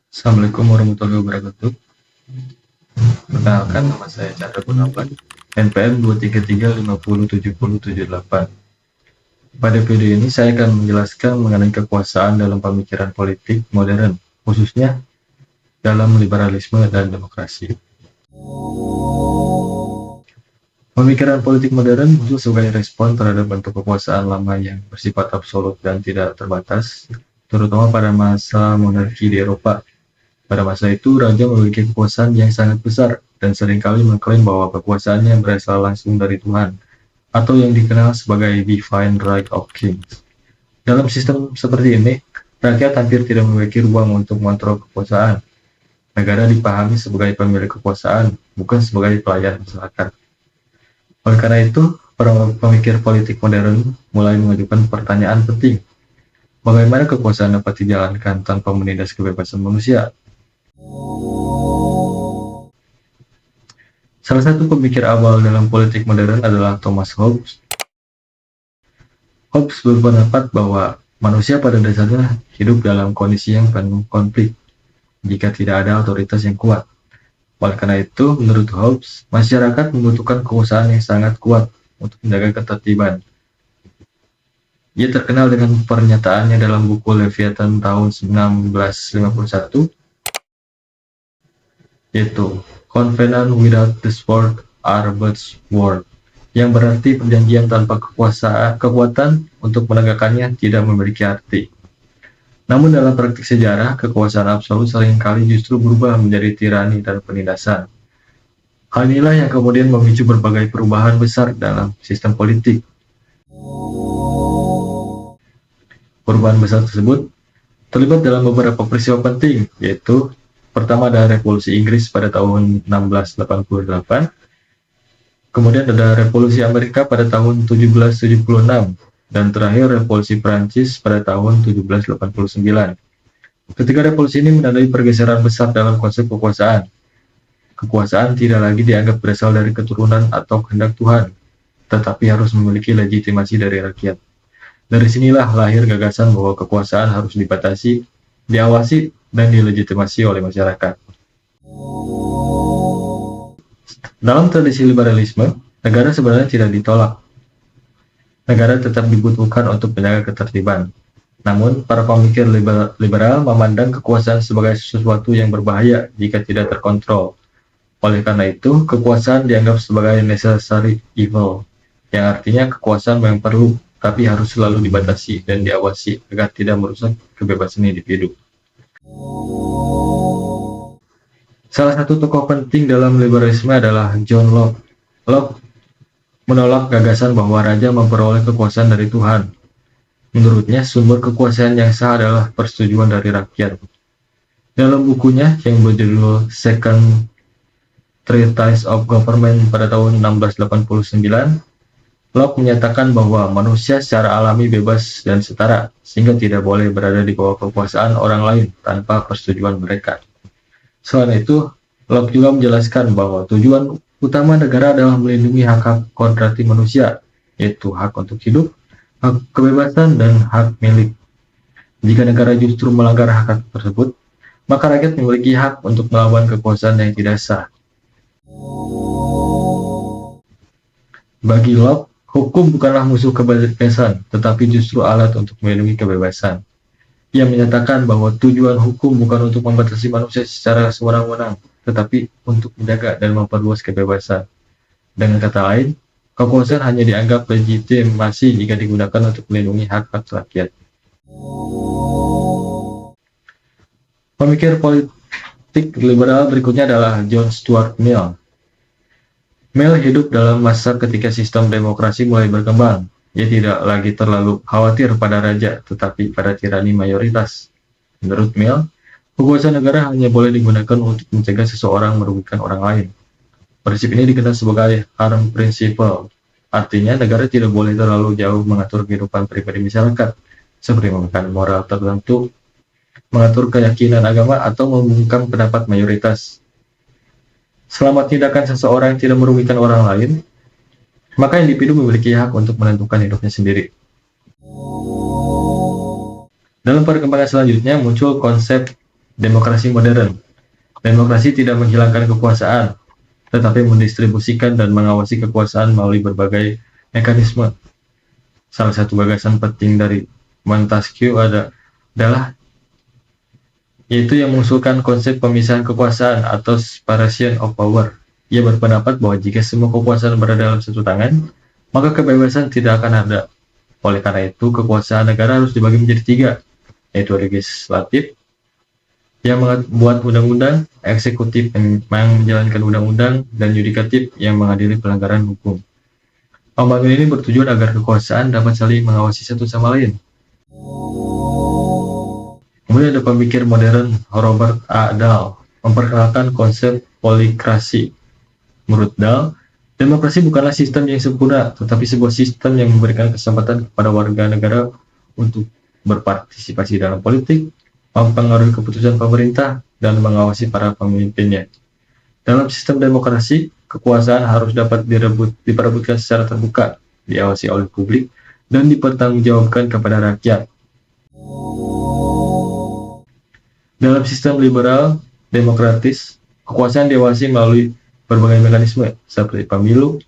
Assalamualaikum warahmatullahi wabarakatuh. Perkenalkan, nama saya Chandra Gunawan, NPM 233507078. Pada video ini saya akan menjelaskan mengenai kekuasaan dalam pemikiran politik modern, khususnya dalam liberalisme dan demokrasi. Pemikiran politik modern muncul sebagai respon terhadap bentuk kekuasaan lama yang bersifat absolut dan tidak terbatas, terutama pada masa monarki di Eropa. Pada masa itu, raja memiliki kekuasaan yang sangat besar dan seringkali mengklaim bahwa kekuasaannya berasal langsung dari Tuhan, atau yang dikenal sebagai divine right of kings. Dalam sistem seperti ini, rakyat hampir tidak memiliki ruang untuk mengontrol kekuasaan. Negara dipahami sebagai pemilik kekuasaan, bukan sebagai pelayan masyarakat. Oleh karena itu, para pemikir politik modern mulai mengajukan pertanyaan penting. Bagaimana kekuasaan dapat dijalankan tanpa menindas kebebasan manusia? Salah satu pemikir awal dalam politik modern adalah Thomas Hobbes. Hobbes berpendapat bahwa manusia pada dasarnya hidup dalam kondisi yang penuh konflik jika tidak ada otoritas yang kuat. Oleh karena itu, menurut Hobbes, masyarakat membutuhkan kekuasaan yang sangat kuat untuk menjaga ketertiban. Ia terkenal dengan pernyataannya dalam buku Leviathan tahun 1951, yaitu Covenant without the sword are but sword, yang berarti perjanjian tanpa kekuatan untuk menegakkannya tidak memiliki arti. Namun dalam praktik sejarah, kekuasaan absolut seringkali justru berubah menjadi tirani dan penindasan. Hal inilah yang kemudian memicu berbagai perubahan besar dalam sistem politik. Perubahan besar tersebut terlibat dalam beberapa peristiwa penting, yaitu pertama ada Revolusi Inggris pada tahun 1688, kemudian ada Revolusi Amerika pada tahun 1776, dan terakhir Revolusi Prancis pada tahun 1789. Ketiga revolusi ini menandai pergeseran besar dalam konsep kekuasaan. Kekuasaan tidak lagi dianggap berasal dari keturunan atau kehendak Tuhan, tetapi harus memiliki legitimasi dari rakyat. Dari sinilah lahir gagasan bahwa kekuasaan harus dibatasi, diawasi, dan dilegitimasi oleh masyarakat. Dalam tradisi liberalisme, negara sebenarnya tidak ditolak. Negara tetap dibutuhkan untuk menjaga ketertiban. Namun, para pemikir liberal memandang kekuasaan sebagai sesuatu yang berbahaya jika tidak terkontrol. Oleh karena itu, kekuasaan dianggap sebagai necessary evil, yang artinya kekuasaan memang perlu, tapi harus selalu dibatasi dan diawasi agar tidak merusak kebebasan individu. Salah satu tokoh penting dalam liberalisme adalah John Locke. Locke menolak gagasan bahwa raja memperoleh kekuasaan dari Tuhan. Menurutnya, sumber kekuasaan yang sah adalah persetujuan dari rakyat. Dalam bukunya yang berjudul Second Treatise of Government pada tahun 1689, Locke menyatakan bahwa manusia secara alami bebas dan setara, sehingga tidak boleh berada di bawah kekuasaan orang lain tanpa persetujuan mereka. Selain itu, Locke juga menjelaskan bahwa tujuan utama negara adalah melindungi hak-hak kodrati manusia, yaitu hak untuk hidup, hak kebebasan, dan hak milik. Jika negara justru melanggar hak tersebut, maka rakyat memiliki hak untuk melawan kekuasaan yang tidak sah. Bagi Locke, hukum bukanlah musuh kebebasan, tetapi justru alat untuk melindungi kebebasan. Ia menyatakan bahwa tujuan hukum bukan untuk membatasi manusia secara sewenang-wenang, tetapi untuk menjaga dan memperluas kebebasan. Dengan kata lain, kekuasaan hanya dianggap legitimasi jika digunakan untuk melindungi hak-hak rakyat. Pemikir politik liberal berikutnya adalah John Stuart Mill. Mill hidup dalam masa ketika sistem demokrasi mulai berkembang. Ia tidak lagi terlalu khawatir pada raja, tetapi pada tirani mayoritas. Menurut Mill, kekuasaan negara hanya boleh digunakan untuk mencegah seseorang merugikan orang lain. Prinsip ini dikenal sebagai harm principle. Artinya, negara tidak boleh terlalu jauh mengatur kehidupan pribadi masyarakat, seperti memberikan moral tertentu, mengatur keyakinan agama, atau membungkam pendapat mayoritas. Selama tindakan seseorang tidak merugikan orang lain, maka individu memiliki hak untuk menentukan hidupnya sendiri. Dalam perkembangan selanjutnya muncul konsep Demokrasi modern. Demokrasi tidak menghilangkan kekuasaan, tetapi mendistribusikan dan mengawasi kekuasaan melalui berbagai mekanisme. Salah satu gagasan penting dari Montesquieu adalah yaitu yang mengusulkan konsep pemisahan kekuasaan atau separation of power. Ia berpendapat bahwa jika semua kekuasaan berada dalam satu tangan, maka kebebasan tidak akan ada. Oleh karena itu, kekuasaan negara harus dibagi menjadi tiga, yaitu legislatif, yang membuat undang-undang, eksekutif yang menjalankan undang-undang, dan yudikatif yang mengadili pelanggaran hukum. Pembagian ini bertujuan agar kekuasaan dapat saling mengawasi satu sama lain. Kemudian ada pemikir modern Robert A. Dahl memperkenalkan konsep polikrasi. Menurut Dahl, demokrasi bukanlah sistem yang sempurna, tetapi sebuah sistem yang memberikan kesempatan kepada warga negara untuk berpartisipasi dalam politik, mempengaruhi keputusan pemerintah, dan mengawasi para pemimpinnya. Dalam sistem demokrasi, kekuasaan harus dapat diperebutkan secara terbuka, diawasi oleh publik, dan dipertanggungjawabkan kepada rakyat. Dalam sistem liberal demokratis, kekuasaan diawasi melalui berbagai mekanisme seperti pemilu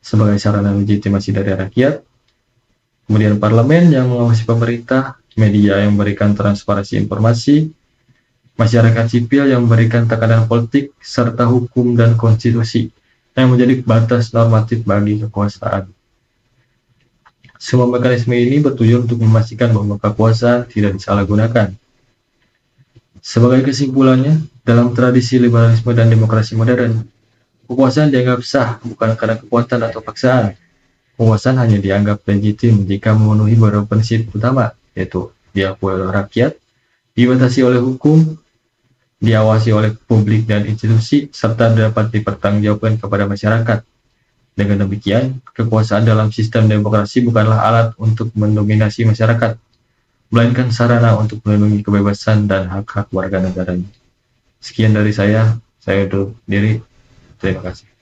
sebagai sarana legitimasi dari rakyat, kemudian parlemen yang mengawasi pemerintah, media yang memberikan transparansi informasi, masyarakat sipil yang memberikan tekanan politik, serta hukum dan konstitusi yang menjadi batas normatif bagi kekuasaan. Semua mekanisme ini bertujuan untuk memastikan bahwa kekuasaan tidak disalahgunakan. Sebagai kesimpulannya, dalam tradisi liberalisme dan demokrasi modern, kekuasaan dianggap sah bukan karena kekuatan atau paksaan. Kekuasaan hanya dianggap legitim jika memenuhi beberapa prinsip utama, yaitu diakui oleh rakyat, dibatasi oleh hukum, diawasi oleh publik dan institusi, serta dapat dipertanggungjawabkan kepada masyarakat. Dengan demikian, kekuasaan dalam sistem demokrasi bukanlah alat untuk mendominasi masyarakat, melainkan sarana untuk melindungi kebebasan dan hak-hak warga negaranya. Sekian dari saya undur diri. Terima kasih.